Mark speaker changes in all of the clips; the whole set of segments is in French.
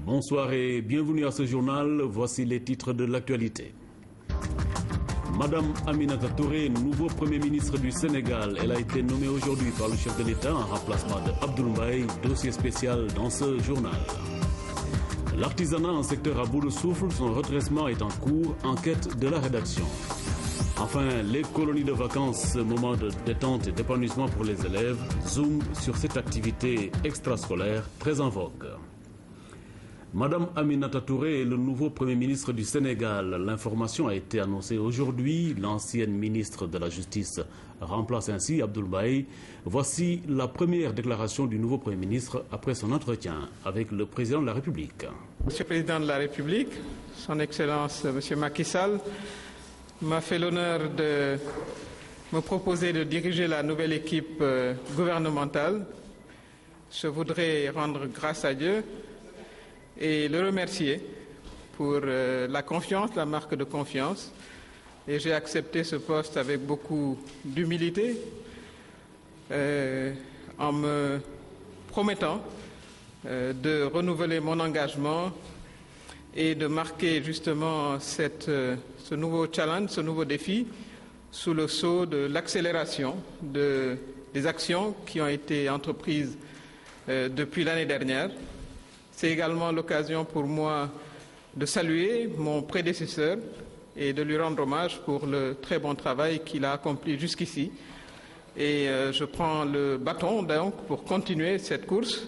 Speaker 1: Bonsoir et bienvenue à ce journal. Voici les titres de l'actualité. Madame Aminata Touré, nouveau Premier ministre du Sénégal. Elle a été nommée aujourd'hui par le chef de l'État en remplacement de Abdoul Mbaye, dossier spécial dans ce journal. L'artisanat en secteur à bout de souffle, son redressement est en cours, enquête de la rédaction. Enfin, les colonies de vacances, moment de détente et d'épanouissement pour les élèves, zoom sur cette activité extrascolaire très en vogue. Madame Aminata Touré est le nouveau Premier ministre du Sénégal. L'information a été annoncée aujourd'hui. L'ancienne ministre de la Justice remplace ainsi Abdoul Mbaye. Voici la première déclaration du nouveau Premier ministre après son entretien avec le président de la République.
Speaker 2: Monsieur le Président de la République, Son Excellence Monsieur Macky Sall, m'a fait l'honneur de me proposer de diriger la nouvelle équipe gouvernementale. Je voudrais rendre grâce à Dieu et le remercier pour la confiance, la marque de confiance. Et j'ai accepté ce poste avec beaucoup d'humilité en me promettant de renouveler mon engagement et de marquer justement ce nouveau challenge, ce nouveau défi sous le sceau de l'accélération des actions qui ont été entreprises depuis l'année dernière. C'est également l'occasion pour moi de saluer mon prédécesseur et de lui rendre hommage pour le très bon travail qu'il a accompli jusqu'ici. Et je prends le bâton donc pour continuer cette course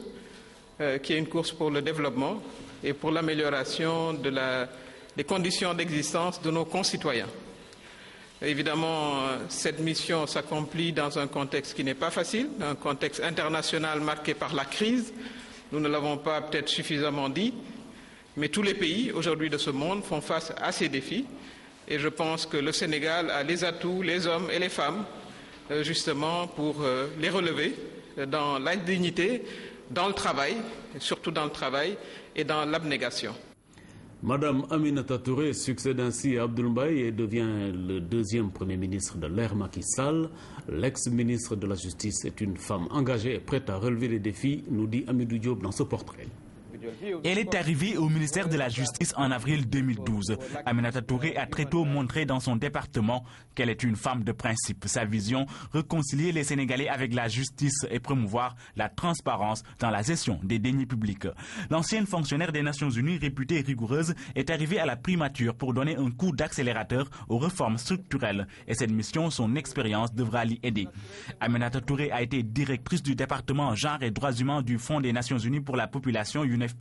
Speaker 2: qui est une course pour le développement et pour l'amélioration des conditions d'existence de nos concitoyens. Évidemment, cette mission s'accomplit dans un contexte qui n'est pas facile, un contexte international marqué par la crise. Nous ne l'avons pas peut-être suffisamment dit, mais tous les pays aujourd'hui de ce monde font face à ces défis. Et je pense que le Sénégal a les atouts, les hommes et les femmes, justement pour les relever dans la dignité, dans le travail, et surtout dans le travail et dans l'abnégation.
Speaker 1: Madame Aminata Touré succède ainsi à Abdoul Mbaye et devient le deuxième Premier ministre de l'ère Macky Sall. L'ex-ministre de la Justice est une femme engagée et prête à relever les défis, nous dit Amidou Diop dans ce portrait.
Speaker 3: Elle est arrivée au ministère de la Justice en avril 2012. Aminata Touré a très tôt montré dans son département qu'elle est une femme de principe. Sa vision, réconcilier les Sénégalais avec la justice et promouvoir la transparence dans la gestion des deniers publics. L'ancienne fonctionnaire des Nations Unies, réputée rigoureuse, est arrivée à la primature pour donner un coup d'accélérateur aux réformes structurelles. Et cette mission, son expérience devra l'y aider. Aminata Touré a été directrice du département genre et droits humains du Fonds des Nations Unies pour la population UNFPA,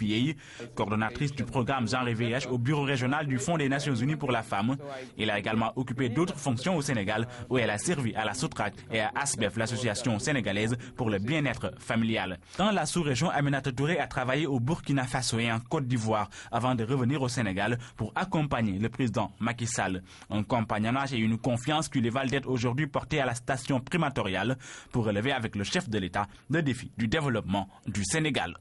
Speaker 3: coordonnatrice du programme genre et VIH au bureau régional du Fonds des Nations Unies pour la femme. Elle a également occupé d'autres fonctions au Sénégal où elle a servi à la SOTRAC et à ASBEF, l'association sénégalaise pour le bien-être familial. Dans la sous-région, Aminata Touré a travaillé au Burkina Faso et en Côte d'Ivoire avant de revenir au Sénégal pour accompagner le président Macky Sall. Un compagnonnage et une confiance qui lui valent d'être aujourd'hui portés à la station primatoriale pour relever avec le chef de l'État le défi du développement du Sénégal.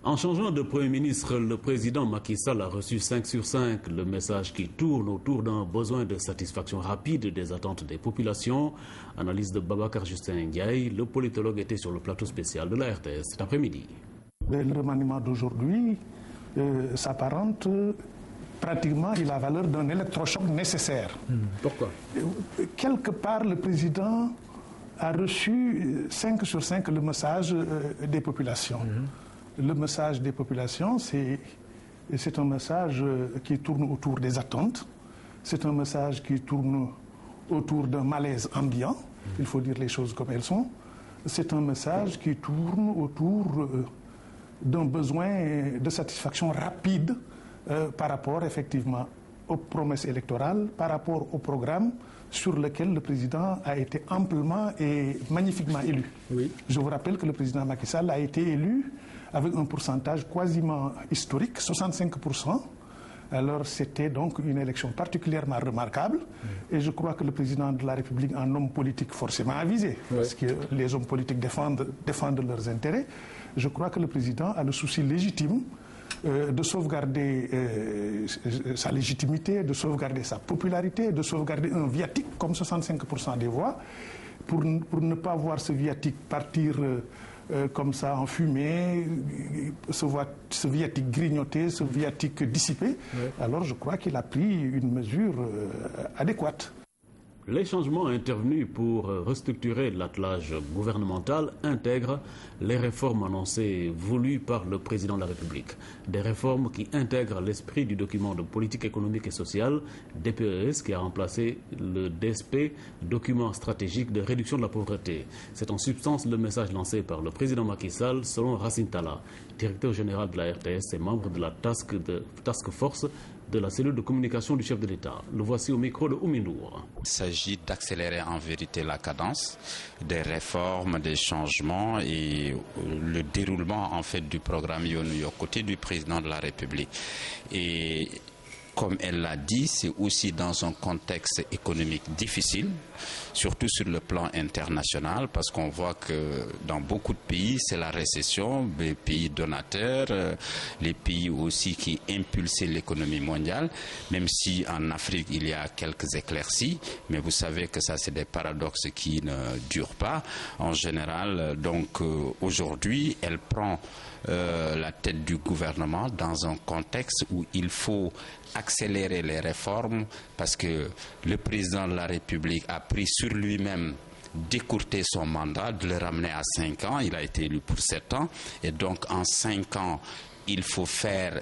Speaker 1: En changeant de Premier ministre, le président Macky Sall a reçu 5 sur 5, le message qui tourne autour d'un besoin de satisfaction rapide des attentes des populations. Analyse de Babacar Justin Ndiaye, le politologue était sur le plateau spécial de la RTS cet après-midi.
Speaker 4: Le remaniement d'aujourd'hui s'apparente pratiquement, il a la valeur d'un électrochoc nécessaire.
Speaker 1: Pourquoi?
Speaker 4: Quelque part, le président a reçu 5 sur 5 le message des populations. Le message des populations, c'est un message qui tourne autour des attentes. C'est un message qui tourne autour d'un malaise ambiant. Il faut dire les choses comme elles sont. C'est un message qui tourne autour d'un besoin de satisfaction rapide par rapport effectivement aux promesses électorales, par rapport au programme sur lequel le président a été amplement et magnifiquement élu. Oui. Je vous rappelle que le président Macky Sall a été élu avec un pourcentage quasiment historique, 65%. Alors c'était donc une élection particulièrement remarquable. Et je crois que le président de la République, un homme politique forcément avisé, parce que les hommes politiques défendent leurs intérêts, je crois que le président a le souci légitime de sauvegarder sa légitimité, de sauvegarder sa popularité, de sauvegarder un viatique comme 65% des voix, pour ne pas voir ce viatique partir comme ça en fumée, ce viatique grignoté, ce viatique dissipé, alors je crois qu'il a pris une mesure adéquate.
Speaker 1: Les changements intervenus pour restructurer l'attelage gouvernemental intègrent les réformes annoncées voulues par le président de la République. Des réformes qui intègrent l'esprit du document de politique économique et sociale, DPES, qui a remplacé le DSP, document stratégique de réduction de la pauvreté. C'est en substance le message lancé par le président Macky Sall, selon Racine Talla, directeur général de la RTS et membre de la task force de la cellule de communication du chef de l'État. Le voici au micro de Oumindour.
Speaker 5: Il s'agit d'accélérer en vérité la cadence des réformes, des changements et le déroulement en fait du programme Yoonu Yokkute du président de la République. Et comme elle l'a dit, c'est aussi dans un contexte économique difficile, surtout sur le plan international, parce qu'on voit que dans beaucoup de pays, c'est la récession, les pays donateurs, les pays aussi qui impulsaient l'économie mondiale, même si en Afrique, il y a quelques éclaircies, mais vous savez que ça, c'est des paradoxes qui ne durent pas. En général, donc aujourd'hui, elle prend la tête du gouvernement dans un contexte où il faut accélérer les réformes parce que le président de la République a pris sur lui-même d'écourter son mandat, de le ramener à 5 ans. Il a été élu pour 7 ans et donc en 5 ans, il faut faire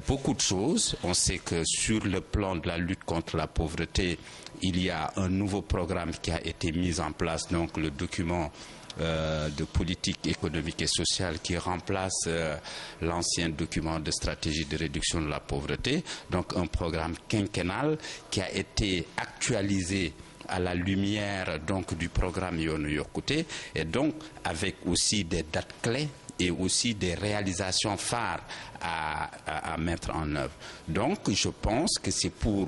Speaker 5: beaucoup de choses. On sait que sur le plan de la lutte contre la pauvreté, il y a un nouveau programme qui a été mis en place, donc le document de politique économique et sociale qui remplace l'ancien document de stratégie de réduction de la pauvreté, donc un programme quinquennal qui a été actualisé à la lumière donc du programme Yoonu Yokkute et donc avec aussi des dates clés et aussi des réalisations phares à mettre en œuvre. Donc je pense que c'est pour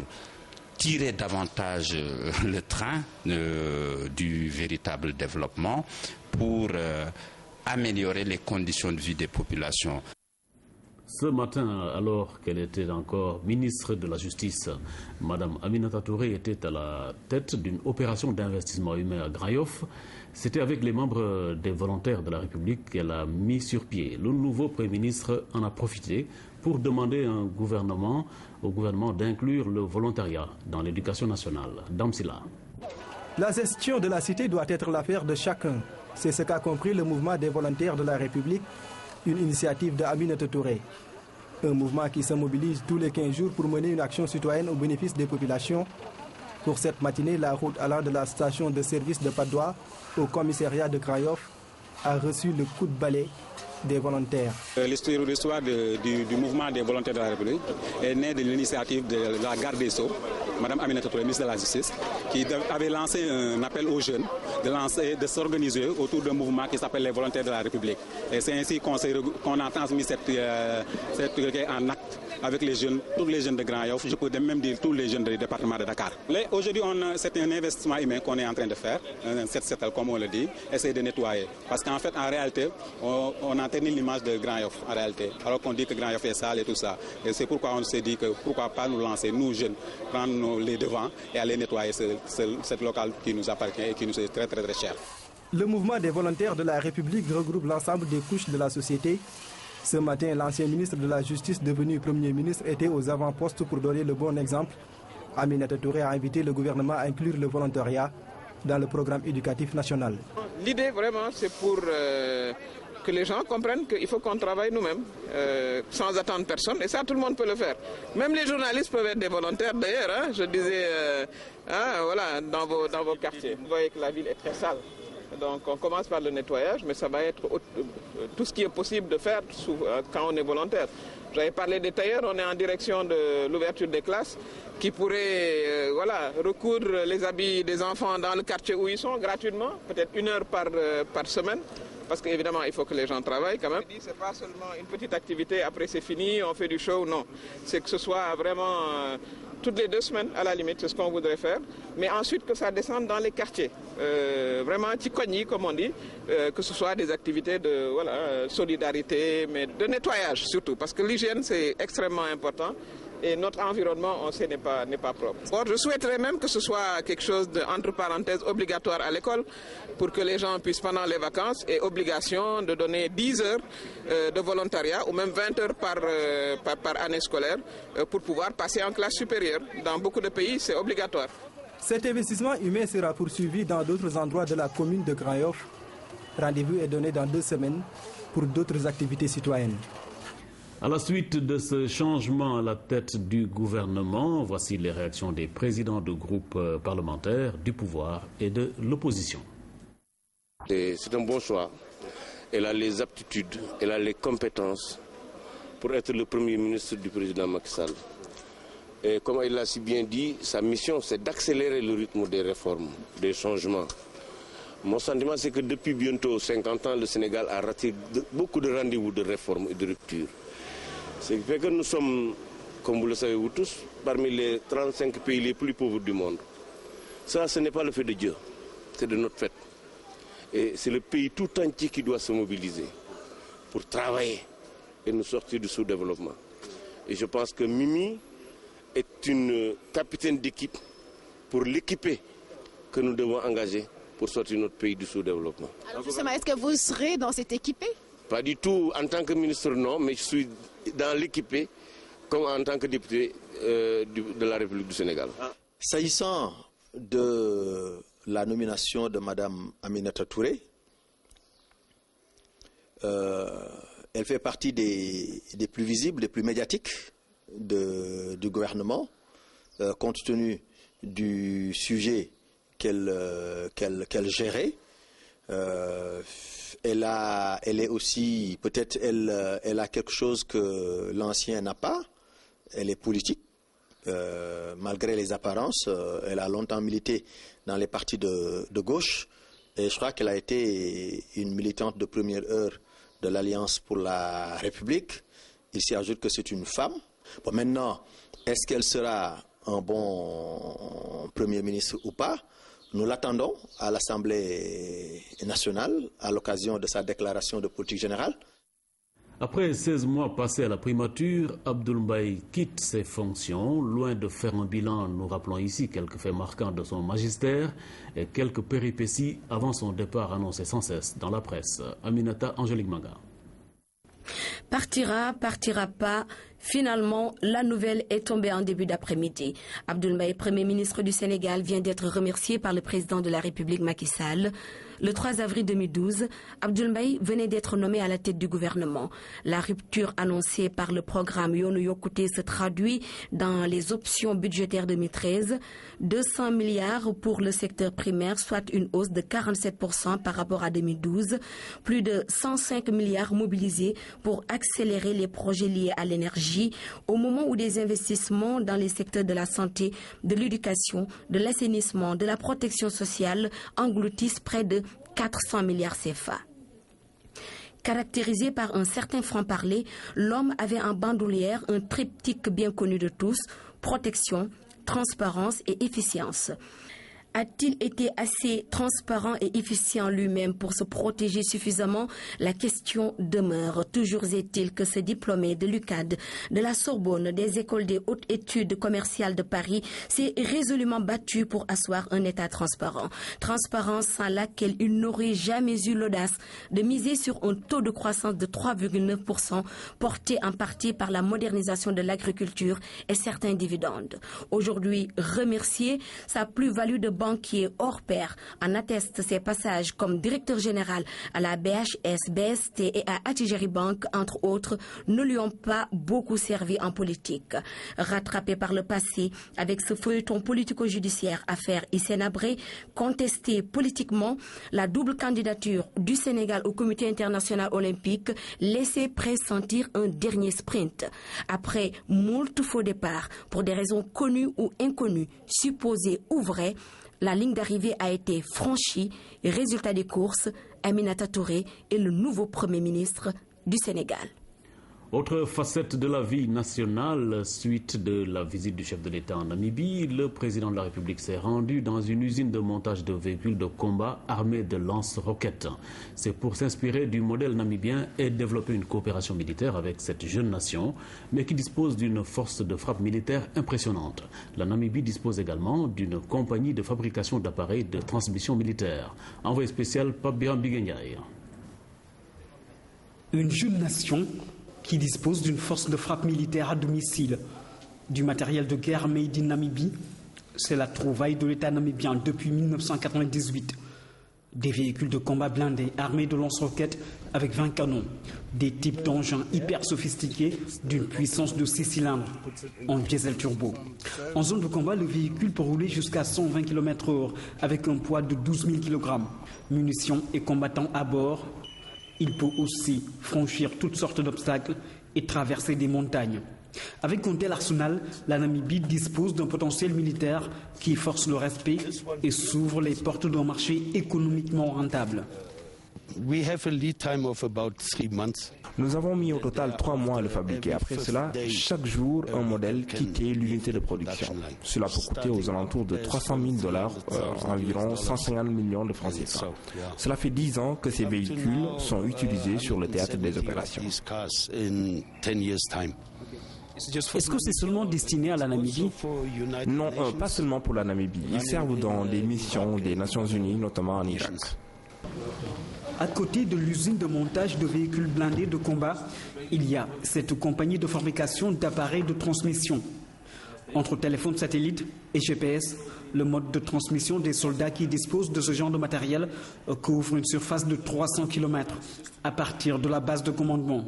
Speaker 5: tirer davantage le train du véritable développement pour améliorer les conditions de vie des populations.
Speaker 1: Ce matin, alors qu'elle était encore ministre de la Justice, Mme Aminata Touré était à la tête d'une opération d'investissement humain à Grand Yoff. C'était avec les membres des volontaires de la République qu'elle a mis sur pied. Le nouveau Premier ministre en a profité pour demander au gouvernement d'inclure le volontariat dans l'éducation nationale. Damsila.
Speaker 6: La gestion de la cité doit être l'affaire de chacun. C'est ce qu'a compris le mouvement des volontaires de la République, une initiative de Aminata Touré. Un mouvement qui se mobilise tous les 15 jours pour mener une action citoyenne au bénéfice des populations. Pour cette matinée, la route allant de la station de service de Patte d'Oie au commissariat de Grand Yoff a reçu le coup de balai des volontaires.
Speaker 7: L'histoire du mouvement des volontaires de la République est née de l'initiative de la garde des Sceaux, Mme Aminata Touré, ministre de la Justice, qui avait lancé un appel aux jeunes de s'organiser autour d'un mouvement qui s'appelle les volontaires de la République. Et c'est ainsi qu'on a transmis cette requête en acte avec les jeunes, tous les jeunes de Grand Yoff, je peux même dire tous les jeunes du département de Dakar. Aujourd'hui, c'est un investissement humain qu'on est en train de faire, un set-settle comme on le dit, essayer de nettoyer. Parce qu'en fait, en réalité, on a tenu l'image de Grand Yoff, en réalité, alors qu'on dit que Grand Yoff est sale et tout ça. Et c'est pourquoi on s'est dit que pourquoi pas nous lancer, nous jeunes, prendre les devants et aller nettoyer cette local qui nous appartient et qui nous est très très très cher.
Speaker 6: Le mouvement des volontaires de la République regroupe l'ensemble des couches de la société. Ce matin, l'ancien ministre de la Justice, devenu Premier ministre, était aux avant-postes pour donner le bon exemple. Aminata Touré a invité le gouvernement à inclure le volontariat dans le programme éducatif national.
Speaker 2: L'idée vraiment, c'est pour que les gens comprennent qu'il faut qu'on travaille nous-mêmes, sans attendre personne. Et ça, tout le monde peut le faire. Même les journalistes peuvent être des volontaires d'ailleurs. Hein, je disais, voilà, dans vos quartiers. Vous voyez que la ville est très sale. Donc on commence par le nettoyage, mais ça va être tout ce qui est possible de faire quand on est volontaire. J'avais parlé des tailleurs, on est en direction de l'ouverture des classes qui pourraient recoudre les habits des enfants dans le quartier où ils sont gratuitement, peut-être 1 heure par semaine. Parce qu'évidemment, il faut que les gens travaillent quand même. Ce n'est pas seulement une petite activité, après c'est fini, on fait du show, non. C'est que ce soit vraiment toutes les 2 semaines, à la limite, c'est ce qu'on voudrait faire. Mais ensuite, que ça descende dans les quartiers. Vraiment, tikoni, comme on dit, que ce soit des activités de solidarité, mais de nettoyage surtout. Parce que l'hygiène, c'est extrêmement important. et notre environnement, on sait, n'est pas propre. Or, je souhaiterais même que ce soit quelque chose de, entre parenthèses, obligatoire à l'école pour que les gens puissent, pendant les vacances, aient obligation de donner 10 heures de volontariat ou même 20 heures par année scolaire pour pouvoir passer en classe supérieure. Dans beaucoup de pays, c'est obligatoire.
Speaker 6: Cet investissement humain sera poursuivi dans d'autres endroits de la commune de Grand Yoff. Rendez-vous est donné dans 2 semaines pour d'autres activités citoyennes.
Speaker 1: À la suite de ce changement à la tête du gouvernement, voici les réactions des présidents de groupes parlementaires, du pouvoir et de l'opposition.
Speaker 8: C'est un bon choix. Elle a les aptitudes, elle a les compétences pour être le premier ministre du président Macky Sall. Et comme il l'a si bien dit, sa mission c'est d'accélérer le rythme des réformes, des changements. Mon sentiment c'est que depuis bientôt 50 ans, le Sénégal a raté beaucoup de rendez-vous de réformes et de rupture. Ce qui fait que nous sommes, comme vous le savez vous tous, parmi les 35 pays les plus pauvres du monde. Ça, ce n'est pas le fait de Dieu, c'est de notre fait. Et c'est le pays tout entier qui doit se mobiliser pour travailler et nous sortir du sous-développement. Et je pense que Mimi est une capitaine d'équipe pour l'équiper que nous devons engager pour sortir notre pays du sous-développement.
Speaker 9: Alors justement, est-ce que vous serez dans cette équipée?
Speaker 8: Pas du tout en tant que ministre, non, mais je suis dans l'équipée comme en tant que député de la République du Sénégal.
Speaker 10: S'agissant de la nomination de Mme Aminata Touré, elle fait partie des plus visibles, des plus médiatiques du gouvernement, compte tenu du sujet qu'elle gérait. Elle est aussi, peut-être elle a quelque chose que l'ancien n'a pas, elle est politique, malgré les apparences, elle a longtemps milité dans les partis de gauche, et je crois qu'elle a été une militante de première heure de l'Alliance pour la République. Il s'y ajoute que c'est une femme. Bon, maintenant, est-ce qu'elle sera un bon Premier ministre ou pas? Nous l'attendons à l'Assemblée nationale à l'occasion de sa déclaration de politique générale.
Speaker 1: Après 16 mois passés à la primature, Abdoul Mbaye quitte ses fonctions. Loin de faire un bilan, nous rappelons ici quelques faits marquants de son magistère et quelques péripéties avant son départ annoncé sans cesse dans la presse. Aminata Angélique Manga.
Speaker 11: Partira pas. Finalement, la nouvelle est tombée en début d'après-midi. Abdoul Mbaye, Premier ministre du Sénégal, vient d'être remercié par le président de la République Macky Sall. Le 3 avril 2012, Abdoul Mbaye venait d'être nommé à la tête du gouvernement. La rupture annoncée par le programme Yoonu Yokkute se traduit dans les options budgétaires 2013. 200 milliards pour le secteur primaire, soit une hausse de 47% par rapport à 2012. Plus de 105 milliards mobilisés pour accélérer les projets liés à l'énergie, au moment où des investissements dans les secteurs de la santé, de l'éducation, de l'assainissement, de la protection sociale engloutissent près de 400 milliards CFA. Caractérisé par un certain franc-parler, l'homme avait en bandoulière un triptyque bien connu de tous: protection, transparence et efficience. A-t-il été assez transparent et efficient lui-même pour se protéger suffisamment? La question demeure. Toujours est-il que ce diplômé de l'UCAD, de la Sorbonne, des écoles des hautes études commerciales de Paris s'est résolument battu pour asseoir un État transparent. Transparence sans laquelle il n'aurait jamais eu l'audace de miser sur un taux de croissance de 3,9%, porté en partie par la modernisation de l'agriculture et certains dividendes. Aujourd'hui remercié, sa plus-value de banquier hors pair en atteste ses passages comme directeur général à la BHS, BST et à Attijari Bank, entre autres, ne lui ont pas beaucoup servi en politique. Rattrapé par le passé avec ce feuilleton politico-judiciaire affaire Hissène Habré, contesté politiquement, la double candidature du Sénégal au Comité international olympique laissait pressentir un dernier sprint. Après moult faux départs pour des raisons connues ou inconnues, supposées ou vraies, la ligne d'arrivée a été franchie. Résultat des courses, Aminata Touré est le nouveau Premier ministre du Sénégal.
Speaker 1: Autre facette de la vie nationale, suite de la visite du chef de l'État en Namibie, le président de la République s'est rendu dans une usine de montage de véhicules de combat armés de lance-roquettes. C'est pour s'inspirer du modèle namibien et développer une coopération militaire avec cette jeune nation, mais qui dispose d'une force de frappe militaire impressionnante. La Namibie dispose également d'une compagnie de fabrication d'appareils de transmission militaire. Envoyé spécial Pape Biram Biguenyaï.
Speaker 12: Une jeune nation qui dispose d'une force de frappe militaire à domicile, du matériel de guerre made in Namibie. C'est la trouvaille de l'État namibien depuis 1998. Des véhicules de combat blindés armés de lance-roquettes avec 20 canons, des types d'engins hyper sophistiqués d'une puissance de 6 cylindres en diesel turbo. En zone de combat, le véhicule peut rouler jusqu'à 120 km/h avec un poids de 12 000 kg. Munitions et combattants à bord. Il peut aussi franchir toutes sortes d'obstacles et traverser des montagnes. Avec un tel arsenal, la Namibie dispose d'un potentiel militaire qui force le respect et s'ouvre les portes d'un marché économiquement rentable.
Speaker 13: Nous avons mis au total 3 mois à le fabriquer. Après cela, chaque jour, un modèle quittait l'unité de production. Cela peut coûter aux alentours de $300 000, environ 150 millions de francs CFA. Cela fait 10 ans que ces véhicules sont utilisés sur le théâtre des opérations.
Speaker 12: Est-ce que c'est seulement destiné à la Namibie?
Speaker 13: Non, pas seulement pour la Namibie. Ils servent dans des missions des Nations Unies, notamment en Irak.
Speaker 12: À côté de l'usine de montage de véhicules blindés de combat, il y a cette compagnie de fabrication d'appareils de transmission. Entre téléphone satellite et GPS, le mode de transmission des soldats qui disposent de ce genre de matériel couvre une surface de 300 km à partir de la base de commandement.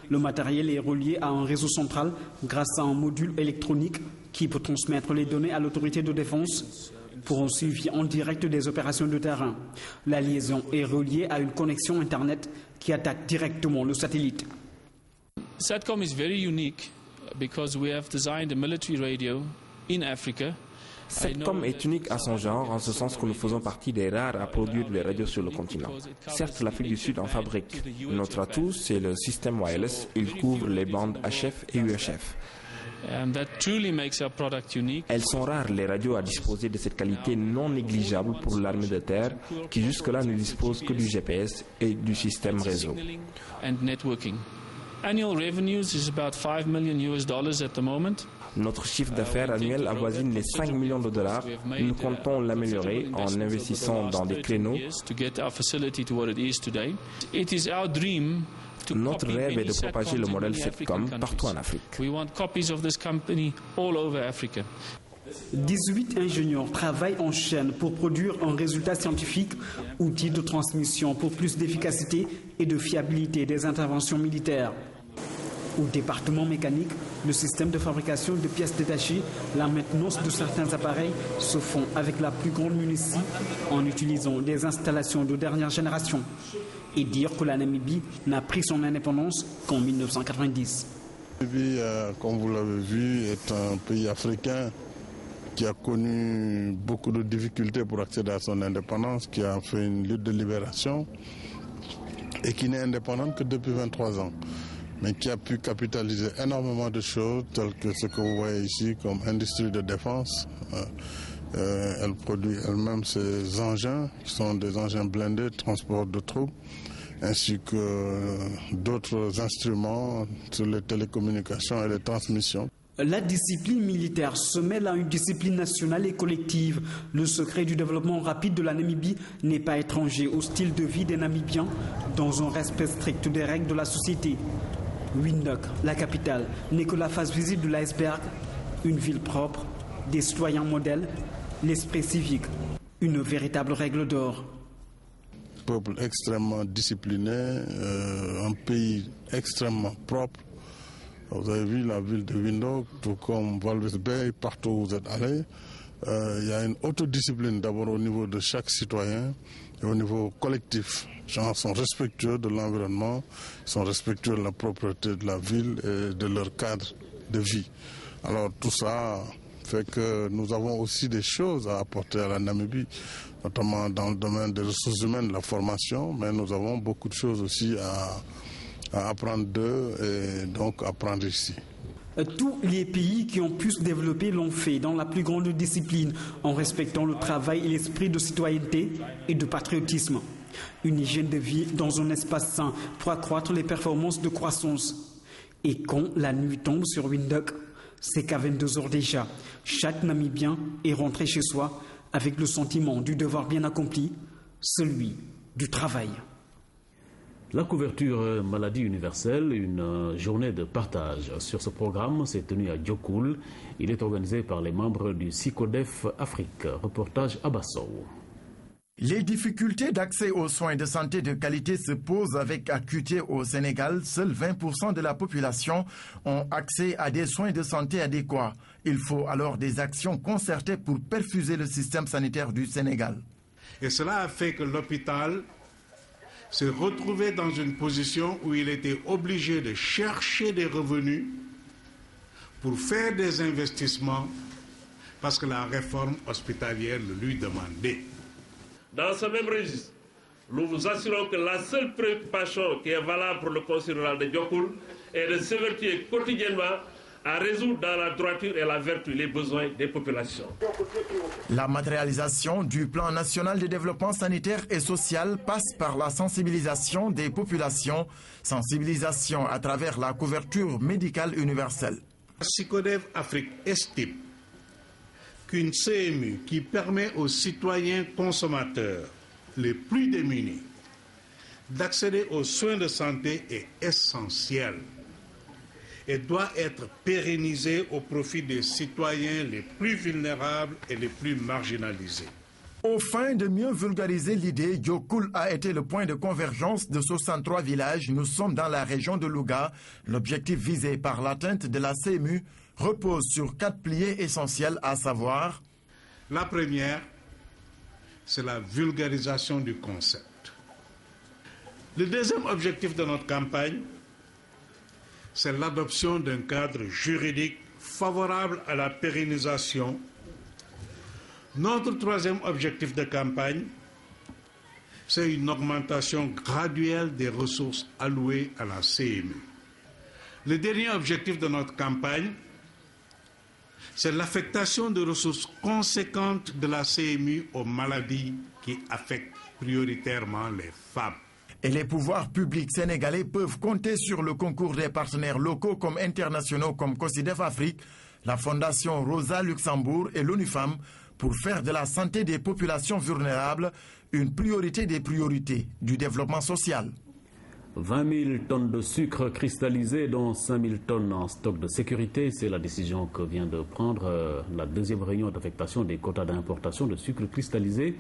Speaker 12: Le matériel est relié à un réseau central grâce à un module électronique qui peut transmettre les données à l'autorité de défense pour un suivi en direct des opérations de terrain. La liaison est reliée à une connexion Internet qui attaque directement le satellite.
Speaker 14: SATCOM is very unique because we have designed a military radio in Africa.
Speaker 13: SATCOM est unique à son genre, en ce sens que nous faisons partie des rares à produire des radios sur le continent. Certes, l'Afrique du Sud en fabrique. Notre atout, c'est le système wireless. Il couvre les bandes HF et UHF. Elles sont rares, les radios à disposer de cette qualité non négligeable pour l'armée de terre, qui jusque-là ne dispose que du GPS et du système réseau. Notre chiffre d'affaires annuel avoisine les $5 millions. Nous comptons l'améliorer en investissant dans des créneaux. Notre rêve est de propager le modèle SATCOM partout en Afrique.
Speaker 12: 18 ingénieurs travaillent en chaîne pour produire un résultat scientifique, outil de transmission pour plus d'efficacité et de fiabilité des interventions militaires. Au département mécanique, le système de fabrication de pièces détachées, la maintenance de certains appareils se font avec la plus grande minutie en utilisant des installations de dernière génération. Et dire que la Namibie n'a pris son indépendance qu'en 1990.
Speaker 15: La Namibie, comme vous l'avez vu, est un pays africain qui a connu beaucoup de difficultés pour accéder à son indépendance, qui a fait une lutte de libération et qui n'est indépendante que depuis 23 ans. Mais qui a pu capitaliser énormément de choses, telles que ce que vous voyez ici comme industrie de défense. Elle produit elle-même ses engins, qui sont des engins blindés, transport de troupes, ainsi que d'autres instruments sur les télécommunications et les transmissions.
Speaker 12: La discipline militaire se mêle à une discipline nationale et collective. Le secret du développement rapide de la Namibie n'est pas étranger au style de vie des Namibiens, dans un respect strict des règles de la société. Windhoek, la capitale, n'est que la face visible de l'iceberg. Une ville propre, des citoyens modèles, l'esprit civique, une véritable règle d'or.
Speaker 15: Peuple extrêmement discipliné, un pays extrêmement propre. Vous avez vu la ville de Windhoek, tout comme Walvis Bay, partout où vous êtes allé. Il y a une autodiscipline d'abord au niveau de chaque citoyen et au niveau collectif. Les gens sont respectueux de l'environnement, ils sont respectueux de la propreté de la ville et de leur cadre de vie. Alors tout ça fait que nous avons aussi des choses à apporter à la Namibie, notamment dans le domaine des ressources humaines, de la formation, mais nous avons beaucoup de choses aussi à apprendre d'eux et donc apprendre ici.
Speaker 12: Tous les pays qui ont pu se développer l'ont fait dans la plus grande discipline, en respectant le travail et l'esprit de citoyenneté et de patriotisme. Une hygiène de vie dans un espace sain pour accroître les performances de croissance. Et quand la nuit tombe sur Windhoek, c'est qu'à 22 heures déjà, chaque Namibien est rentré chez soi avec le sentiment du devoir bien accompli, celui du travail.
Speaker 1: La couverture maladie universelle, une journée de partage sur ce programme s'est tenue à Diokoul. Il est organisé par les membres du SICODEF Afrique. Reportage à Bassou.
Speaker 16: Les difficultés d'accès aux soins de santé de qualité se posent avec acuité au Sénégal. Seuls 20% de la population ont accès à des soins de santé adéquats. Il faut alors des actions concertées pour perfuser le système sanitaire du Sénégal.
Speaker 17: Et cela a fait que l'hôpital s'est retrouvé dans une position où il était obligé de chercher des revenus pour faire des investissements parce que la réforme hospitalière le lui demandait.
Speaker 18: Dans ce même registre, nous vous assurons que la seule préoccupation qui est valable pour le conseil rural de Diokoul est de s'évertuer quotidiennement à résoudre dans la droiture et la vertu les besoins des populations.
Speaker 16: La matérialisation du plan national de développement sanitaire et social passe par la sensibilisation des populations, sensibilisation à travers la couverture médicale universelle.
Speaker 17: SICODEF Afrique estime qu'une CMU qui permet aux citoyens consommateurs les plus démunis d'accéder aux soins de santé est essentielle et doit être pérennisée au profit des citoyens les plus vulnérables et les plus marginalisés.
Speaker 16: Au fin de mieux vulgariser l'idée, Diokoul a été le point de convergence de 63 villages. Nous sommes dans la région de Louga. L'objectif visé par l'atteinte de la CMU repose sur 4 piliers essentiels, à savoir:
Speaker 17: la première, c'est la vulgarisation du concept. Le deuxième objectif de notre campagne, c'est l'adoption d'un cadre juridique favorable à la pérennisation. Notre troisième objectif de campagne, c'est une augmentation graduelle des ressources allouées à la CMU. Le dernier objectif de notre campagne, c'est l'affectation de ressources conséquentes de la CMU aux maladies qui affectent prioritairement les femmes.
Speaker 16: Et les pouvoirs publics sénégalais peuvent compter sur le concours des partenaires locaux comme internationaux comme COSIDEF Afrique, la Fondation Rosa Luxembourg et l'ONU Femmes pour faire de la santé des populations vulnérables une priorité des priorités du développement social.
Speaker 1: 20 000 tonnes de sucre cristallisé, dont 5 000 tonnes en stock de sécurité. C'est la décision que vient de prendre la deuxième réunion d'affectation des quotas d'importation de sucre cristallisé.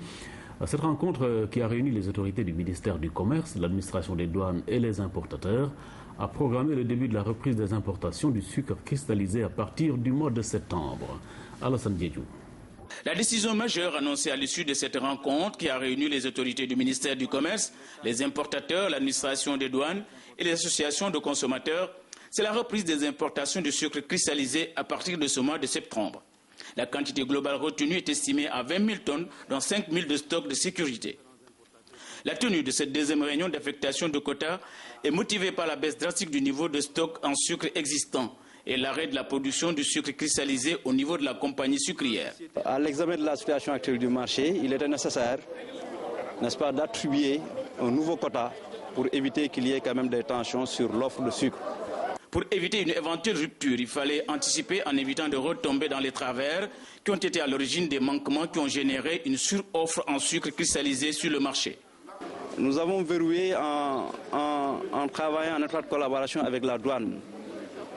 Speaker 1: Cette rencontre qui a réuni les autorités du ministère du Commerce, l'administration des douanes et les importateurs a programmé le début de la reprise des importations du sucre cristallisé à partir du mois de septembre. Alassane Diédhiou.
Speaker 19: La décision majeure annoncée à l'issue de cette rencontre qui a réuni les autorités du ministère du Commerce, les importateurs, l'administration des douanes et les associations de consommateurs, c'est la reprise des importations de sucre cristallisé à partir de ce mois de septembre. La quantité globale retenue est estimée à 20 000 tonnes, dont 5 000 de stock de sécurité. La tenue de cette deuxième réunion d'affectation de quotas est motivée par la baisse drastique du niveau de stock en sucre existant et l'arrêt de la production du sucre cristallisé au niveau de la compagnie sucrière.
Speaker 20: À l'examen de la situation actuelle du marché, il était nécessaire, n'est-ce pas, d'attribuer un nouveau quota pour éviter qu'il y ait quand même des tensions sur l'offre de sucre.
Speaker 19: Pour éviter une éventuelle rupture, il fallait anticiper en évitant de retomber dans les travers qui ont été à l'origine des manquements qui ont généré une suroffre en sucre cristallisé sur le marché.
Speaker 20: Nous avons verrouillé en travaillant en étroite collaboration avec la douane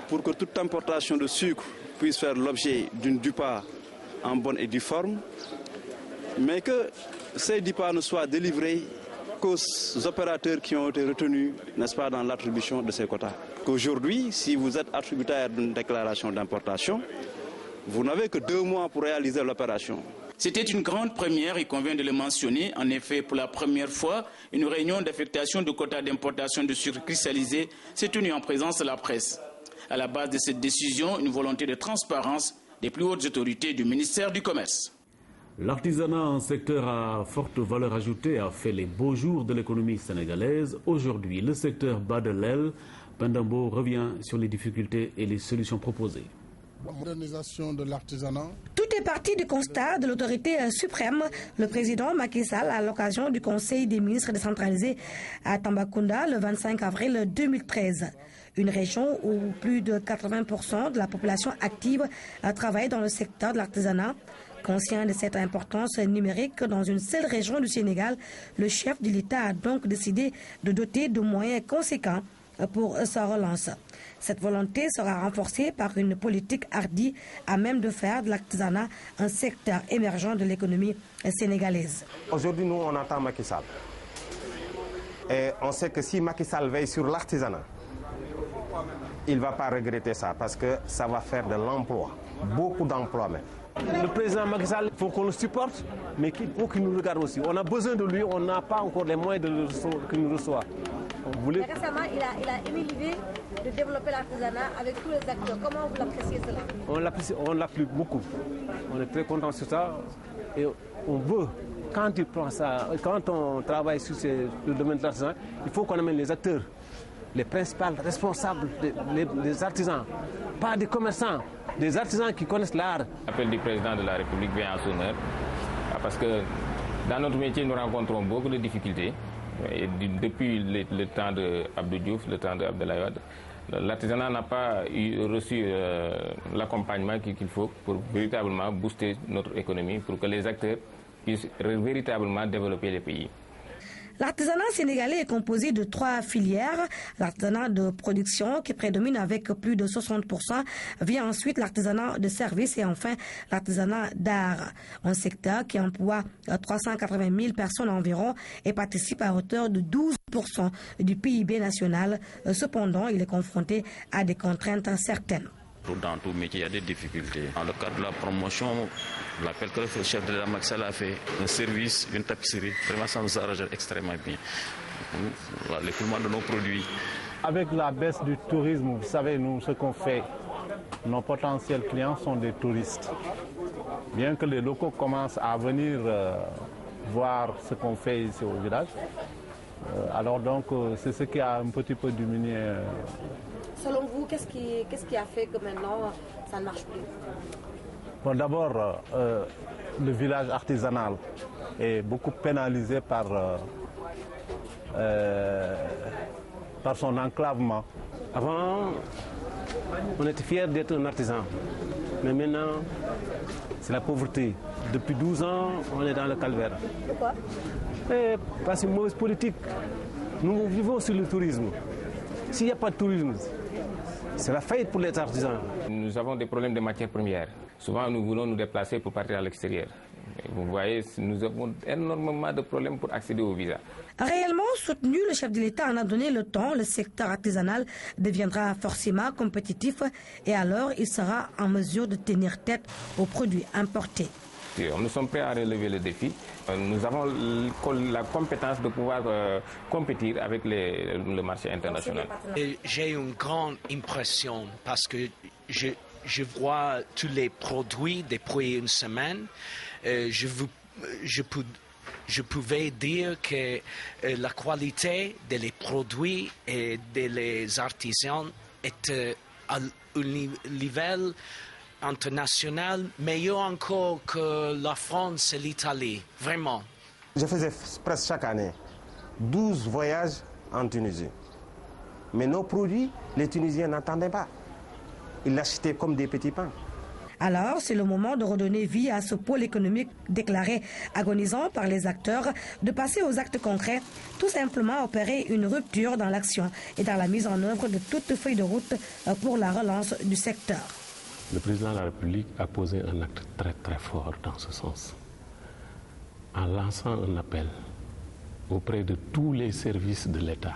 Speaker 20: pour que toute importation de sucre puisse faire l'objet d'une DUPA en bonne et due forme, mais que ces DUPA ne soient délivrés qu'aux opérateurs qui ont été retenus, n'est-ce pas, dans l'attribution de ces quotas. Qu'aujourd'hui, si vous êtes attributaire d'une déclaration d'importation, vous n'avez que 2 mois pour réaliser l'opération.
Speaker 19: C'était une grande première, il convient de le mentionner. En effet, pour la première fois, une réunion d'affectation de quotas d'importation de sucre cristallisé s'est tenue en présence de la presse. À la base de cette décision, une volonté de transparence des plus hautes autorités du ministère du Commerce.
Speaker 1: L'artisanat, un secteur à forte valeur ajoutée, a fait les beaux jours de l'économie sénégalaise. Aujourd'hui, le secteur bat de l'aile. Pendambo revient sur les difficultés et les solutions proposées.
Speaker 15: La modernisation de l'artisanat.
Speaker 21: Tout est parti du constat de l'autorité suprême. Le président Macky Sall, à l'occasion du Conseil des ministres décentralisé à Tambacounda le 25 avril 2013. Une région où plus de 80% de la population active travaille dans le secteur de l'artisanat. Conscient de cette importance numérique dans une seule région du Sénégal, le chef de l'État a donc décidé de doter de moyens conséquents pour sa relance. Cette volonté sera renforcée par une politique hardie à même de faire de l'artisanat un secteur émergent de l'économie sénégalaise.
Speaker 22: Aujourd'hui, nous, on entend Macky Sall. Et on sait que si Macky Sall veille sur l'artisanat, il ne va pas regretter ça parce que ça va faire de l'emploi, beaucoup d'emplois même. Le président Macky Sall, il faut qu'on le supporte, mais il faut qu'il nous regarde aussi. On a besoin de lui, on n'a pas encore les moyens qu'il nous reçoit.
Speaker 23: Récemment, il a émis l'idée de développer l'artisanat avec tous les acteurs. Comment vous l'appréciez cela?
Speaker 22: On l'apprécie beaucoup. On est très content sur ça. Et on veut, quand il prend ça, quand on travaille sur le domaine de l'artisanat, il faut qu'on amène les acteurs, les principaux responsables, les artisans, pas des commerçants, des artisans qui connaissent l'art.
Speaker 24: L'appel du président de la République vient à son heure, parce que dans notre métier, nous rencontrons beaucoup de difficultés. Et depuis le temps d'Abdou Diouf, le temps d'Abdoulaye Wade, l'artisanat n'a pas reçu l'accompagnement qu'il faut pour véritablement booster notre économie, pour que les acteurs puissent véritablement développer les pays.
Speaker 21: L'artisanat sénégalais est composé de 3 filières. L'artisanat de production qui prédomine avec plus de 60%, vient ensuite l'artisanat de service et enfin l'artisanat d'art. Un secteur qui emploie 380 000 personnes environ et participe à hauteur de 12% du PIB national. Cependant, il est confronté à des contraintes certaines.
Speaker 25: Dans tout métier, il y a des difficultés. Dans le cadre de la promotion, l'appel que le chef de la Macky Sall a fait, un service, une tapisserie, vraiment ça nous arrange extrêmement bien. L'écoulement de nos produits.
Speaker 26: Avec la baisse du tourisme, vous savez, nous, ce qu'on fait, nos potentiels clients sont des touristes. Bien que les locaux commencent à venir voir ce qu'on fait ici au village, alors donc c'est ce qui a un petit peu diminué.
Speaker 23: Selon vous, qu'est-ce qui a fait que maintenant ça ne marche plus?
Speaker 26: Bon, d'abord, le village artisanal est beaucoup pénalisé par son enclavement.
Speaker 22: Avant, on était fiers d'être un artisan, mais maintenant, c'est la pauvreté. Depuis 12 ans, on est dans le calvaire.
Speaker 23: Pourquoi?
Speaker 22: Parce qu'une mauvaise politique. Nous vivons sur le tourisme. S'il n'y a pas de tourisme, c'est la faillite pour les artisans.
Speaker 24: Nous avons des problèmes de matières premières. Souvent, nous voulons nous déplacer pour partir à l'extérieur. Vous voyez, nous avons énormément de problèmes pour accéder au visa.
Speaker 21: Réellement soutenu, le chef de l'État en a donné le temps. Le secteur artisanal deviendra forcément compétitif et alors il sera en mesure de tenir tête aux produits importés.
Speaker 24: Nous sommes prêts à relever le défi. Nous avons la compétence de pouvoir compétir avec le marché international.
Speaker 27: J'ai une grande impression parce que je vois tous les produits depuis une semaine. Je pouvais dire que la qualité des produits et des artisans est à un niveau international meilleur encore que la France et l'Italie, vraiment.
Speaker 22: Je faisais presque chaque année 12 voyages en Tunisie. Mais nos produits, les Tunisiens n'entendaient pas. Ils l'achetaient comme des petits pains.
Speaker 21: Alors, c'est le moment de redonner vie à ce pôle économique déclaré agonisant par les acteurs, de passer aux actes concrets, tout simplement opérer une rupture dans l'action et dans la mise en œuvre de toute feuille de route pour la relance du secteur.
Speaker 28: Le président de la République a posé un acte très très fort dans ce sens, en lançant un appel auprès de tous les services de l'État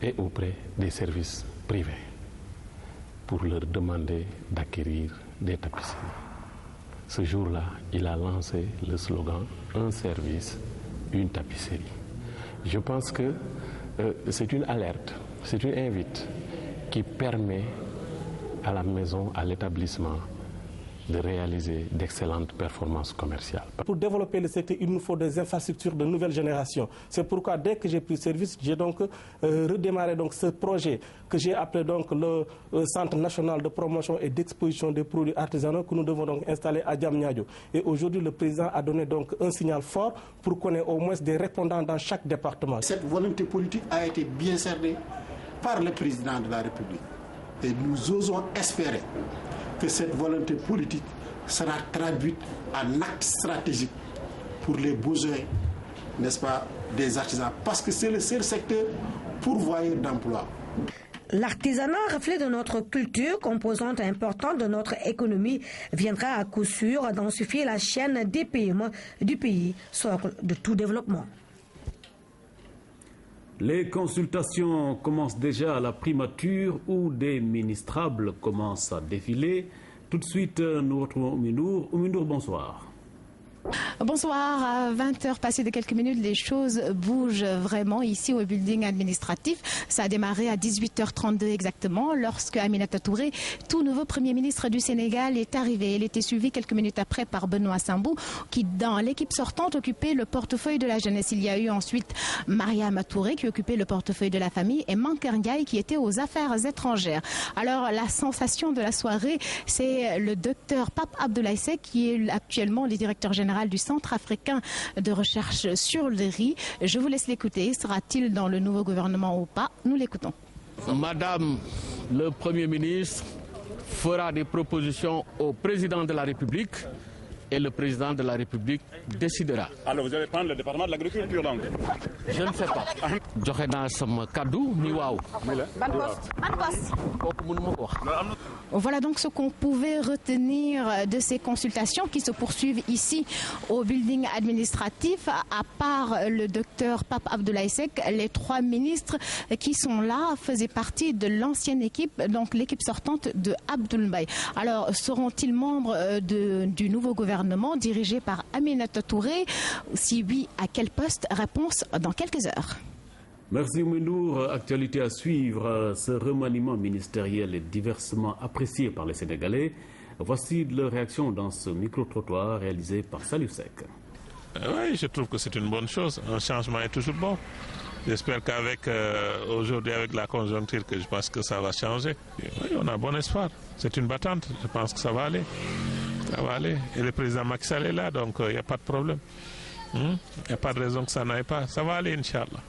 Speaker 28: et auprès des services privés pour leur demander d'acquérir des tapisseries. Ce jour-là, il a lancé le slogan « Un service, une tapisserie ». Je pense que c'est une alerte, c'est une invite qui permet à la maison, à l'établissement, de réaliser d'excellentes performances commerciales.
Speaker 2: Pour développer le secteur, il nous faut des infrastructures de nouvelle génération. C'est pourquoi dès que j'ai pris service, j'ai donc redémarré donc ce projet que j'ai appelé donc le Centre national de promotion et d'exposition des produits artisanaux que nous devons donc installer à Diamniadio. Et aujourd'hui, le président a donné donc un signal fort pour qu'on ait au moins des répondants dans chaque département.
Speaker 3: Cette volonté politique a été bien cernée par le président de la République. Et nous osons espérer que cette volonté politique sera traduite en actes stratégiques pour les besoins, n'est-ce pas, des artisans, parce que c'est le seul secteur pourvoyeur d'emploi.
Speaker 21: L'artisanat, reflet de notre culture, composante importante de notre économie, viendra à coup sûr densifier la chaîne des PME du pays, socle de tout développement.
Speaker 1: Les consultations commencent déjà à la primature où des ministrables commencent à défiler. Tout de suite, nous retrouvons Oumindour. Oumindour, bonsoir.
Speaker 4: Bonsoir, à 20h passées de quelques minutes, les choses bougent vraiment ici au building administratif. Ça a démarré à 18h32 exactement lorsque Aminata Touré, tout nouveau Premier ministre du Sénégal, est arrivé. Il était suivi quelques minutes après par Benoît Sambou qui, dans l'équipe sortante, occupait le portefeuille de la jeunesse. Il y a eu ensuite Mariama Touré qui occupait le portefeuille de la famille et Mankeur Ndiaye qui était aux affaires étrangères. Alors la sensation de la soirée, c'est le docteur Pape Abdoulaye Seck qui est actuellement le directeur général du Centre africain de recherche sur le riz. Je vous laisse l'écouter. Sera-t-il dans le nouveau gouvernement ou pas? Nous l'écoutons.
Speaker 5: Madame le Premier ministre fera des propositions au président de la République et le président de la République décidera.
Speaker 6: Alors vous allez prendre le département de l'agriculture donc?
Speaker 5: Je ne sais pas. joxe naa sama kaddu ni waaw.
Speaker 4: Voilà donc ce qu'on pouvait retenir de ces consultations qui se poursuivent ici au building administratif. À part le docteur Pape Abdoulaye Seck, les 3 ministres qui sont là faisaient partie de l'ancienne équipe, donc l'équipe sortante de Abdoul Mbaye. Alors seront-ils membres du nouveau gouvernement dirigé par Aminata Touré? Si oui, à quel poste? Réponse dans quelques heures.
Speaker 1: Merci Oumindour. Actualité à suivre. Ce remaniement ministériel est diversement apprécié par les Sénégalais. Voici leur réaction dans ce micro-trottoir réalisé par Salif Seck.
Speaker 7: Oui, je trouve que c'est une bonne chose. Un changement est toujours bon. J'espère qu'avec aujourd'hui, avec la conjoncture, que je pense que ça va changer. Oui, on a bon espoir. C'est une battante. Je pense que ça va aller. Ça va aller. Et le président Macky Sall est là, donc il n'y a pas de problème. Il n'y a pas de raison que ça n'aille pas. Ça va aller, Inch'Allah.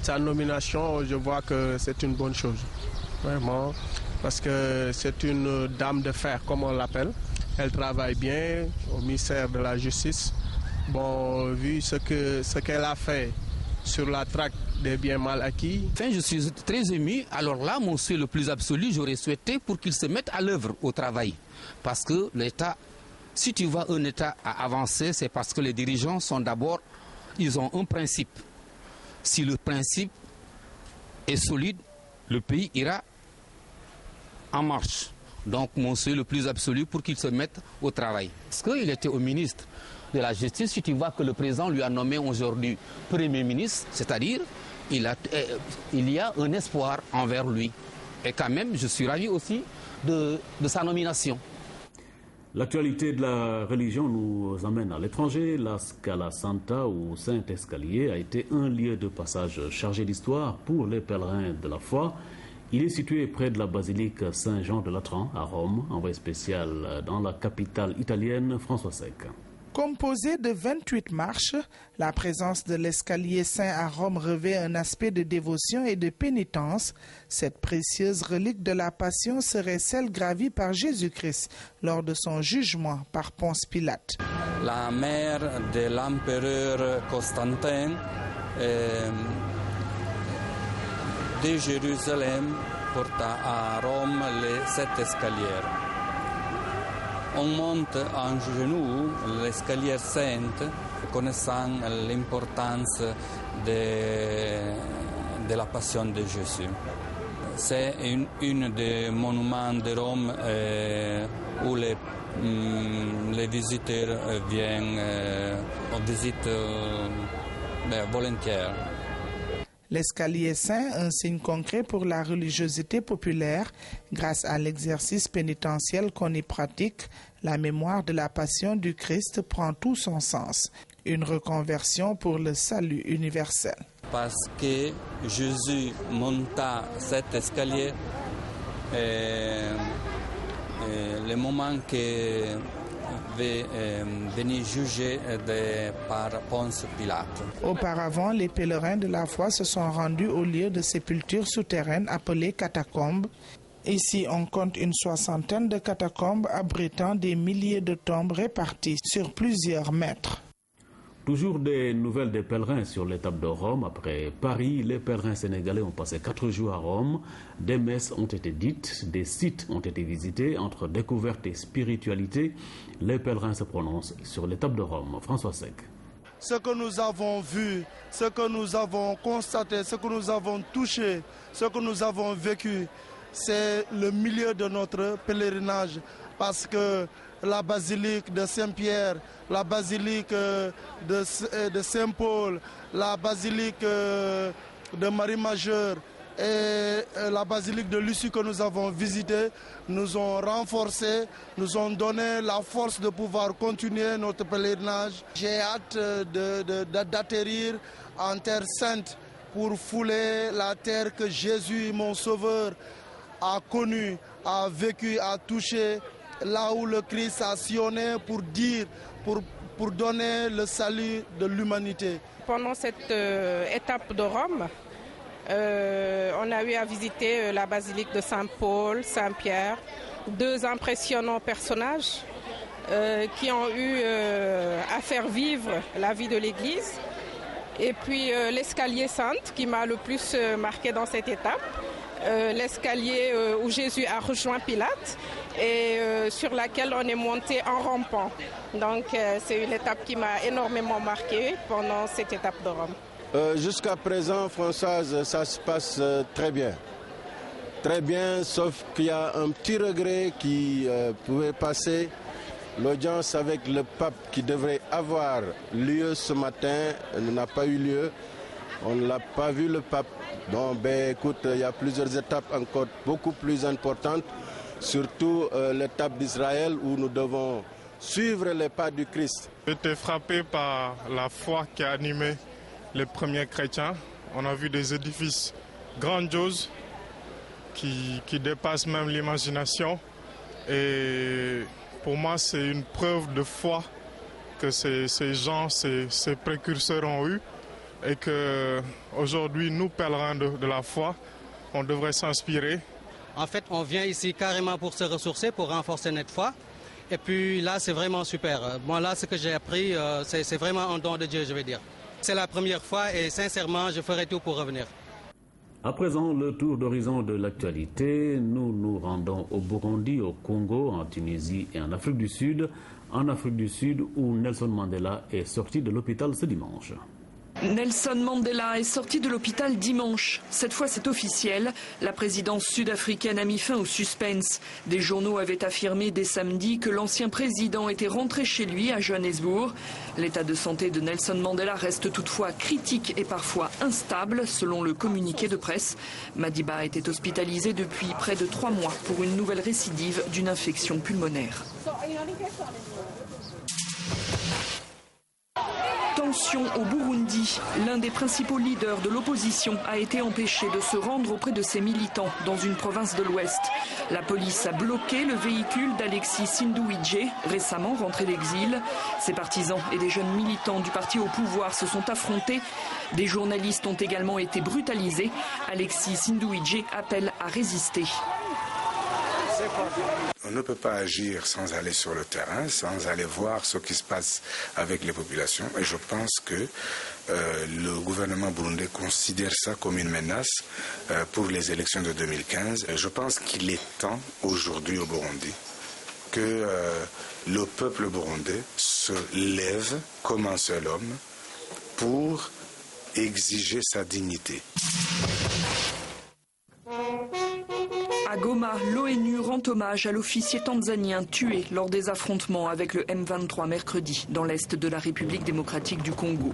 Speaker 8: Sa nomination, je vois que c'est une bonne chose. Vraiment. Parce que c'est une dame de fer, comme on l'appelle. Elle travaille bien au ministère de la Justice. Bon, vu ce qu'elle a fait sur la traque des biens mal acquis.
Speaker 9: Enfin, je suis très ému. Alors là, mon souhait le plus absolu, j'aurais souhaité pour qu'il se mette à l'œuvre au travail. Parce que l'État, si tu vois un État à avancer, c'est parce que les dirigeants sont d'abord, ils ont un principe. Si le principe est solide, le pays ira en marche. Donc mon souhait le plus absolu pour qu'il se mette au travail. Parce qu'il était au ministre de la Justice, si tu vois que le président lui a nommé aujourd'hui Premier ministre, c'est-à-dire il y a un espoir envers lui. Et quand même, je suis ravi aussi de sa nomination.
Speaker 1: L'actualité de la religion nous amène à l'étranger. La Scala Santa ou Saint-Escalier a été un lieu de passage chargé d'histoire pour les pèlerins de la foi. Il est situé près de la basilique Saint-Jean de Latran à Rome, envoyé spécial dans la capitale italienne, François Seck.
Speaker 29: Composé de 28 marches, la présence de l'escalier saint à Rome revêt un aspect de dévotion et de pénitence. Cette précieuse relique de la Passion serait celle gravie par Jésus-Christ lors de son jugement par Ponce Pilate.
Speaker 30: La mère de l'empereur Constantin de Jérusalem porta à Rome les 7 escaliers. On monte en genoux l'escalier sainte, connaissant l'importance de la passion de Jésus. C'est une des monuments de Rome où les visiteurs viennent en visite volontaire.
Speaker 29: L'escalier saint, un signe concret pour la religiosité populaire. Grâce à l'exercice pénitentiel qu'on y pratique, la mémoire de la passion du Christ prend tout son sens. Une reconversion pour le salut universel.
Speaker 30: Parce que Jésus monta cet escalier, le moment que venir juger par Ponce Pilate.
Speaker 29: Auparavant, les pèlerins de la foi se sont rendus au lieu de sépulture souterraine appelé catacombes. Ici, on compte une 60aine de catacombes abritant des milliers de tombes réparties sur plusieurs mètres.
Speaker 1: Toujours des nouvelles des pèlerins sur l'étape de Rome. Après Paris, les pèlerins sénégalais ont passé 4 jours à Rome. Des messes ont été dites, des sites ont été visités. Entre découverte et spiritualité, les pèlerins se prononcent sur l'étape de Rome. François Sec.
Speaker 10: Ce que nous avons vu, ce que nous avons constaté, ce que nous avons touché, ce que nous avons vécu, c'est le milieu de notre pèlerinage. Parce que la basilique de Saint-Pierre, la basilique de Saint-Paul, la basilique de Marie-Majeure et la basilique de Lucie que nous avons visitée nous ont renforcés, nous ont donné la force de pouvoir continuer notre pèlerinage. J'ai hâte d'atterrir en terre sainte pour fouler la terre que Jésus, mon sauveur, a connue, a vécu, a touché, là où le Christ a sillonné pour dire, pour donner le salut de l'humanité.
Speaker 11: Pendant cette étape de Rome, on a eu à visiter la basilique de Saint-Paul, Saint-Pierre, 2 impressionnants personnages qui ont eu à faire vivre la vie de l'Église. Et puis l'escalier sainte qui m'a le plus marqué dans cette étape. L'escalier où Jésus a rejoint Pilate et sur laquelle on est monté en rampant. Donc c'est une étape qui m'a énormément marqué pendant cette étape de Rome.
Speaker 12: Jusqu'à présent, Françoise, ça se passe très bien. Très bien, sauf qu'il y a un petit regret qui pouvait passer. L'audience avec le pape qui devrait avoir lieu ce matin n'a pas eu lieu. On ne l'a pas vu, le pape. Bon, écoute, il y a plusieurs étapes encore beaucoup plus importantes, surtout l'étape d'Israël où nous devons suivre les pas du Christ.
Speaker 13: J'étais frappé par la foi qui a animé les premiers chrétiens. On a vu des édifices grandioses qui dépassent même l'imagination. Et pour moi, c'est une preuve de foi que ces gens, ces précurseurs ont eu. Et qu'aujourd'hui, nous, pèlerins de la foi, on devrait s'inspirer.
Speaker 14: En fait, on vient ici carrément pour se ressourcer, pour renforcer notre foi. Et puis là, c'est vraiment super. Moi, là, ce que j'ai appris, c'est vraiment un don de Dieu, je vais dire. C'est la première fois et sincèrement, je ferai tout pour revenir.
Speaker 1: À présent, le tour d'horizon de l'actualité. Nous nous rendons au Burundi, au Congo, en Tunisie et en Afrique du Sud. En Afrique du Sud, où Nelson Mandela est sorti de l'hôpital ce dimanche.
Speaker 16: Nelson Mandela est sorti de l'hôpital dimanche. Cette fois, c'est officiel. La présidence sud-africaine a mis fin au suspense. Des journaux avaient affirmé dès samedi que l'ancien président était rentré chez lui à Johannesburg. L'état de santé de Nelson Mandela reste toutefois critique et parfois instable, selon le communiqué de presse. Madiba était hospitalisé depuis près de 3 mois pour une nouvelle récidive d'une infection pulmonaire. Tension au Burundi. L'un des principaux leaders de l'opposition a été empêché de se rendre auprès de ses militants dans une province de l'Ouest. La police a bloqué le véhicule d'Alexis Sinduhije, récemment rentré d'exil. Ses partisans et des jeunes militants du parti au pouvoir se sont affrontés. Des journalistes ont également été brutalisés. Alexis Sinduhije appelle à résister.
Speaker 17: On ne peut pas agir sans aller sur le terrain, sans aller voir ce qui se passe avec les populations. Et je pense que le gouvernement burundais considère ça comme une menace pour les élections de 2015. Et je pense qu'il est temps aujourd'hui au Burundi que le peuple burundais se lève comme un seul homme pour exiger sa dignité.
Speaker 16: À Goma, l'ONU rend hommage à l'officier tanzanien tué lors des affrontements avec le M23 mercredi dans l'est de la République démocratique du Congo.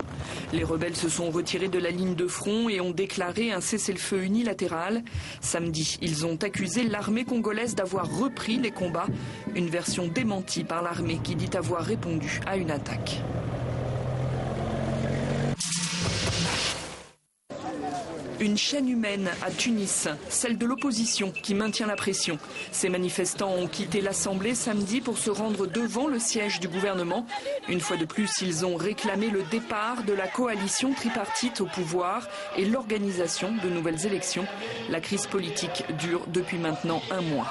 Speaker 16: Les rebelles se sont retirés de la ligne de front et ont déclaré un cessez-le-feu unilatéral. Samedi, ils ont accusé l'armée congolaise d'avoir repris les combats, une version démentie par l'armée qui dit avoir répondu à une attaque. Une chaîne humaine à Tunis, celle de l'opposition qui maintient la pression. Ces manifestants ont quitté l'Assemblée samedi pour se rendre devant le siège du gouvernement. Une fois de plus, ils ont réclamé le départ de la coalition tripartite au pouvoir et l'organisation de nouvelles élections. La crise politique dure depuis maintenant un mois.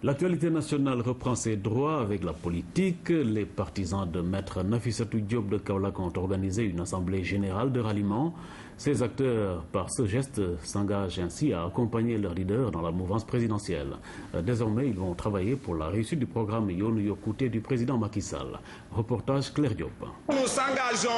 Speaker 1: L'actualité nationale reprend ses droits avec la politique. Les partisans de Maître Nafissatou Diop de Kaolack ont organisé une assemblée générale de ralliement. Ces acteurs, par ce geste, s'engagent ainsi à accompagner leur leader dans la mouvance présidentielle. Désormais, ils vont travailler pour la réussite du programme Yoonu Yokkouté du président Macky Sall. Reportage Claire Diop.
Speaker 6: Nous s'engageons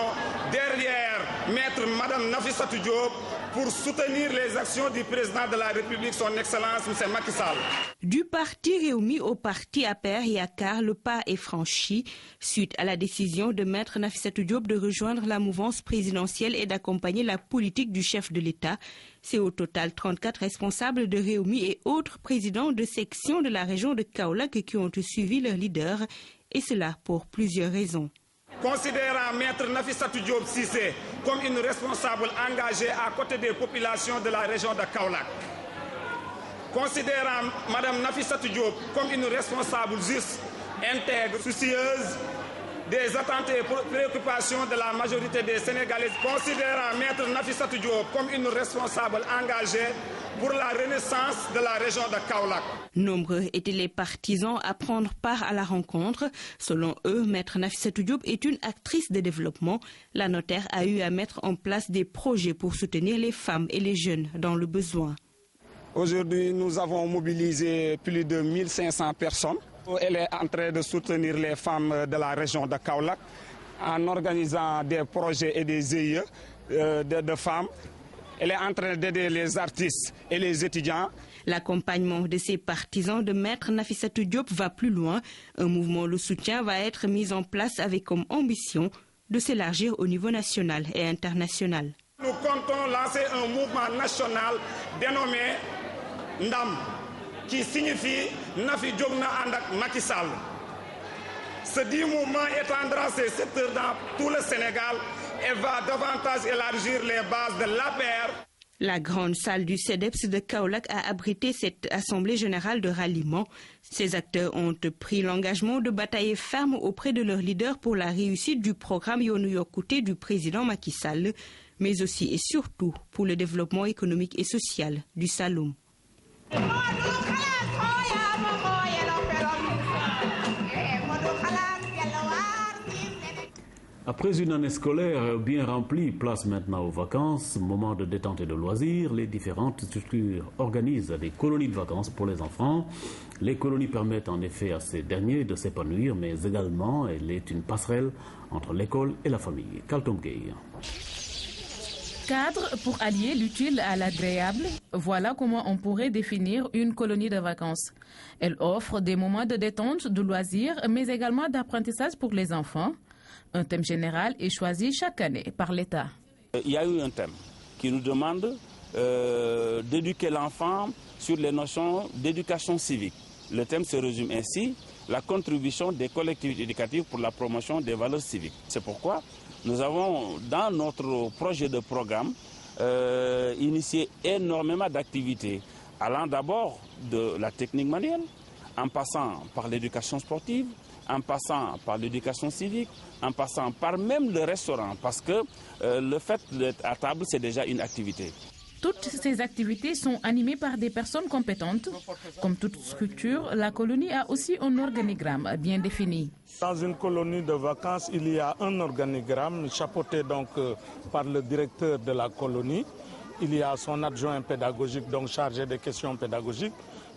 Speaker 6: derrière Maître Madame Nafissatou Diop pour soutenir les actions du président de la République, son Excellence M. Macky Sall.
Speaker 15: Du parti Réumi au parti APR Yakar, le pas est franchi suite à la décision de Maître Nafissatou Diop de rejoindre la mouvance présidentielle et d'accompagner la politique du chef de l'État. C'est au total 34 responsables de Réumi et autres présidents de section de la région de Kaolack qui ont suivi leur leader, et cela pour plusieurs raisons.
Speaker 6: Considérant Maître Nafissatou Diop Cissé comme une responsable engagée à côté des populations de la région de Kaolack, considérant Mme Nafissatou Diop comme une responsable juste, intègre, soucieuse des attentes et préoccupations de la majorité des Sénégalais, considérant Maître Nafissatou Diop comme une responsable engagée pour la renaissance de la région de Kaolack.
Speaker 15: Nombreux étaient les partisans à prendre part à la rencontre. Selon eux, Maître Nafissatou Diop est une actrice de développement. La notaire a eu à mettre en place des projets pour soutenir les femmes et les jeunes dans le besoin.
Speaker 6: Aujourd'hui, nous avons mobilisé plus de 1500 personnes. Elle est en train de soutenir les femmes de la région de Kaolack en organisant des projets et des EIE de femmes. Elle est en train d'aider les artistes et les étudiants.
Speaker 15: L'accompagnement de ces partisans de Maître Nafissatou Diop va plus loin. Un mouvement de soutien va être mis en place avec comme ambition de s'élargir au niveau national et international.
Speaker 6: Nous comptons lancer un mouvement national dénommé Ndam, qui signifie Nafi Diop na Andak Macky Sall. Ce dit mouvement étendra ses secteurs dans tout le Sénégal et va davantage élargir les bases de l'APR.
Speaker 15: La grande salle du CEDEPS de Kaolack a abrité cette assemblée générale de ralliement. Ces acteurs ont pris l'engagement de batailler ferme auprès de leur leader pour la réussite du programme Yoonu Yokkouté du président Macky Sall, mais aussi et surtout pour le développement économique et social du Saloum.
Speaker 1: Après une année scolaire bien remplie, place maintenant aux vacances, moment de détente et de loisirs. Les différentes structures organisent des colonies de vacances pour les enfants. Les colonies permettent en effet à ces derniers de s'épanouir, mais également elle est une passerelle entre l'école et la famille. Kaltom Gueye.
Speaker 18: Cadre pour allier l'utile à l'agréable, voilà comment on pourrait définir une colonie de vacances. Elle offre des moments de détente, de loisirs, mais également d'apprentissage pour les enfants. Un thème général est choisi chaque année par l'État.
Speaker 19: Il y a eu un thème qui nous demande d'éduquer l'enfant sur les notions d'éducation civique. Le thème se résume ainsi: la contribution des collectivités éducatives pour la promotion des valeurs civiques. C'est pourquoi nous avons, dans notre projet de programme, initié énormément d'activités, allant d'abord de la technique manuelle, en passant par l'éducation sportive, en passant par l'éducation civique, en passant par même le restaurant, parce que le fait d'être à table, c'est déjà une activité.
Speaker 18: Toutes ces activités sont animées par des personnes compétentes. Comme toute structure, la colonie a aussi un organigramme bien défini.
Speaker 20: Dans une colonie de vacances, il y a un organigramme chapeauté donc par le directeur de la colonie. Il y a son adjoint pédagogique donc chargé des questions pédagogiques.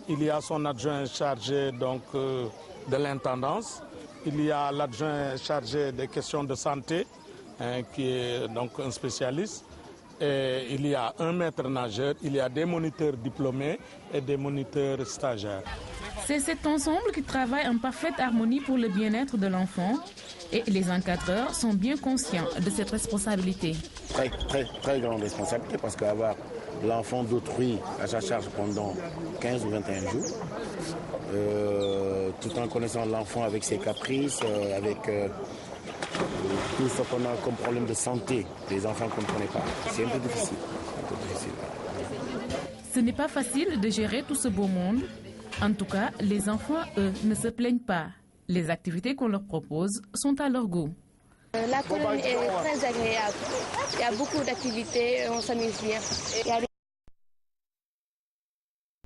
Speaker 20: Il y a son adjoint chargé donc de l'intendance. Il y a l'adjoint chargé des questions de santé, qui est donc un spécialiste. Et il y a un maître nageur, il y a des moniteurs diplômés et des moniteurs stagiaires.
Speaker 18: C'est cet ensemble qui travaille en parfaite harmonie pour le bien-être de l'enfant et les encadreurs sont bien conscients de cette responsabilité.
Speaker 2: Très grande responsabilité parce qu'avoir l'enfant d'autrui à sa charge pendant 15 ou 21 jours, tout en connaissant l'enfant avec ses caprices, avec tout ce qu'on a comme problème de santé, les enfants qu'on ne connaît pas. C'est un peu difficile.
Speaker 18: Ce n'est pas facile de gérer tout ce beau monde. En tout cas, les enfants, eux, ne se plaignent pas. Les activités qu'on leur propose sont à leur goût.
Speaker 3: La colonie est très agréable. Il y a beaucoup d'activités, on s'amuse bien. Il y a